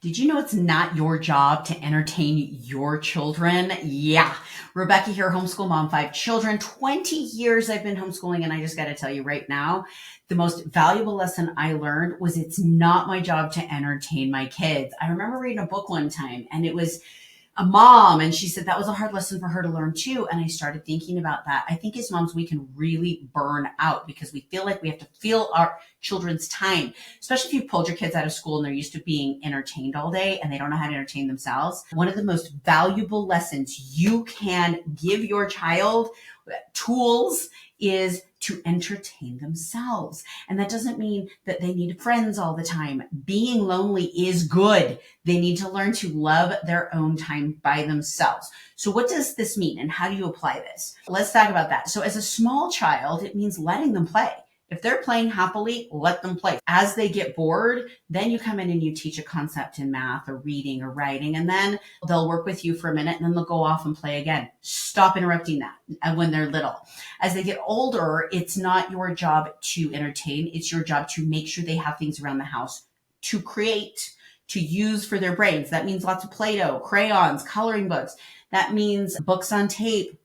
Did you know it's not your job to entertain your children? Yeah. Rebecca here, homeschool mom, 5 children, 20 years I've been homeschooling. And I just got to tell you right now, the most valuable lesson I learned was it's not my job to entertain my kids. I remember reading a book one time and it was a mom, and she said that was a hard lesson for her to learn too. And I started thinking about that. I think as moms, we can really burn out because we feel like we have to fill our children's time, especially if you pulled your kids out of school and they're used to being entertained all day and they don't know how to entertain themselves. One of the most valuable lessons you can give your child tools is to entertain themselves. And that doesn't mean that they need friends all the time. Being lonely is good. They need to learn to love their own time by themselves. So what does this mean and how do you apply this? Let's talk about that. So as a small child, it means letting them play. If they're playing happily, let them play. As they get bored, then you come in and you teach a concept in math or reading or writing, and then they'll work with you for a minute and then they'll go off and play again. Stop interrupting that when they're little. As they get older, it's not your job to entertain. It's your job to make sure they have things around the house to create, to use for their brains. That means lots of Play-Doh, crayons, coloring books. That means books on tape.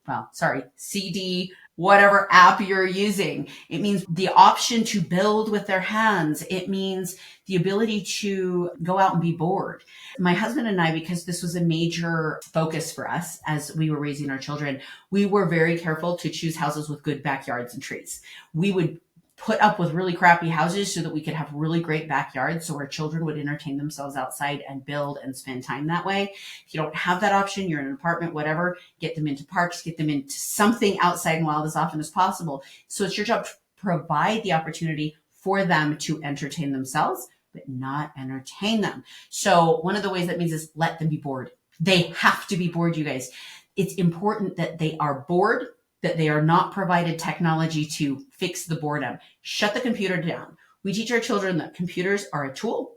CD, whatever app you're using. It means the option to build with their hands. It means the ability to go out and be bored. My husband and I, because this was a major focus for us as we were raising our children, we were very careful to choose houses with good backyards and trees. We would put up with really crappy houses so that we could have really great backyards so our children would entertain themselves outside and build and spend time that way. If you don't have that option, you're in an apartment, whatever, get them into parks, get them into something outside and wild as often as possible. So it's your job to provide the opportunity for them to entertain themselves, but not entertain them. So one of the ways that means is let them be bored. They have to be bored, you guys. It's important that they are bored, that they are not provided technology to fix the boredom. Shut the computer down. We teach our children that computers are a tool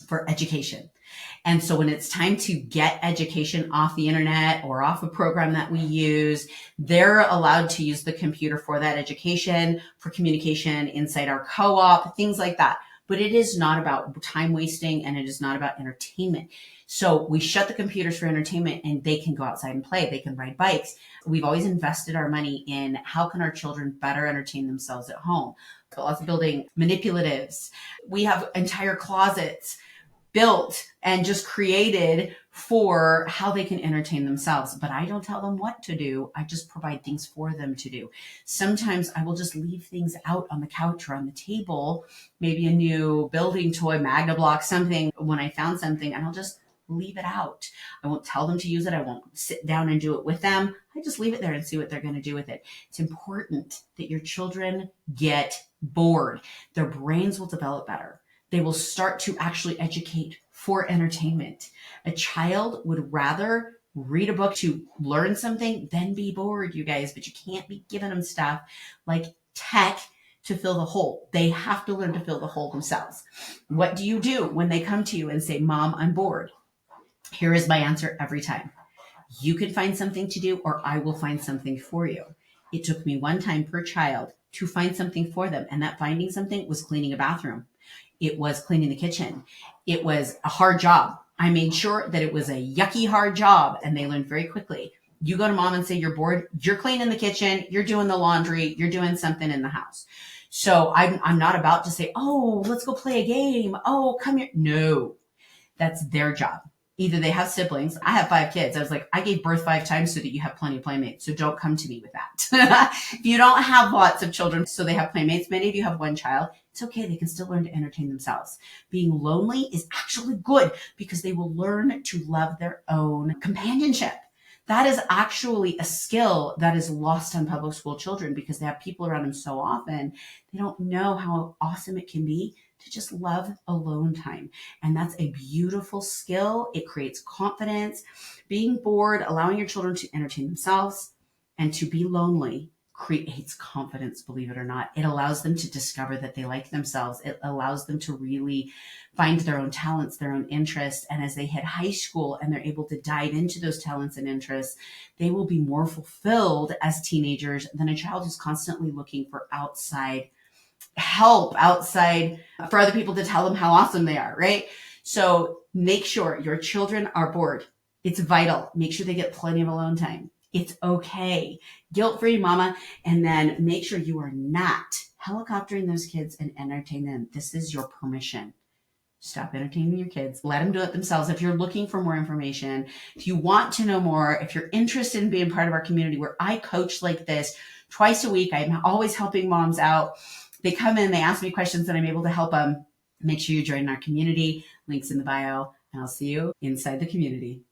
for education. And so when it's time to get education off the internet or off a program that we use, they're allowed to use the computer for that education, for communication inside our co-op, things like that. But it is not about time wasting and it is not about entertainment. So we shut the computers for entertainment and they can go outside and play. They can ride bikes. We've always invested our money in how can our children better entertain themselves at home. Lots of building manipulatives. We have entire closets built and just created for how they can entertain themselves. But I don't tell them what to do. I just provide things for them to do. Sometimes I will just leave things out on the couch or on the table, maybe a new building toy, Magna block, something when I found something, and I'll just leave it out. I won't tell them to use it. I won't sit down and do it with them. I just leave it there and see what they're going to do with it. It's important that your children get bored. Their brains will develop better. They will start to actually educate for entertainment. A child would rather read a book to learn something than be bored, you guys, but you can't be giving them stuff like tech to fill the hole. They have to learn to fill the hole themselves. What do you do when they come to you and say, Mom, I'm bored? Here is my answer every time. You can find something to do or I will find something for you. It took me one time per child to find something for them. And that finding something was cleaning a bathroom. It was cleaning the kitchen. It was a hard job. I made sure that it was a yucky hard job and they learned very quickly. You go to mom and say you're bored, you're cleaning the kitchen, you're doing the laundry, you're doing something in the house. So I'm not about to say, oh, let's go play a game. Oh, come here. No, that's their job. Either they have siblings. I have 5 kids. I was like, I gave birth 5 times so that you have plenty of playmates. So don't come to me with that. If you don't have lots of children, so they have playmates, many of you have one child, it's okay. They can still learn to entertain themselves. Being lonely is actually good because they will learn to love their own companionship. That is actually a skill that is lost on public school children because they have people around them so often. They don't know how awesome it can be to just love alone time. And that's a beautiful skill. It creates confidence. Being bored, allowing your children to entertain themselves and to be lonely creates confidence, believe it or not. It allows them to discover that they like themselves. It allows them to really find their own talents, their own interests. And as they hit high school and they're able to dive into those talents and interests, they will be more fulfilled as teenagers than a child who's constantly looking for outside help, outside for other people to tell them how awesome they are, right? So make sure your children are bored. It's vital. Make sure they get plenty of alone time. It's okay. Guilt-free mama. And then make sure you are not helicoptering those kids and entertain them. This is your permission. Stop entertaining your kids. Let them do it themselves. If you're looking for more information, if you want to know more, if you're interested in being part of our community where I coach like this twice a week, I'm always helping moms out. They come in, they ask me questions, and I'm able to help them. Make sure you join our community. Links in the bio, and I'll see you inside the community.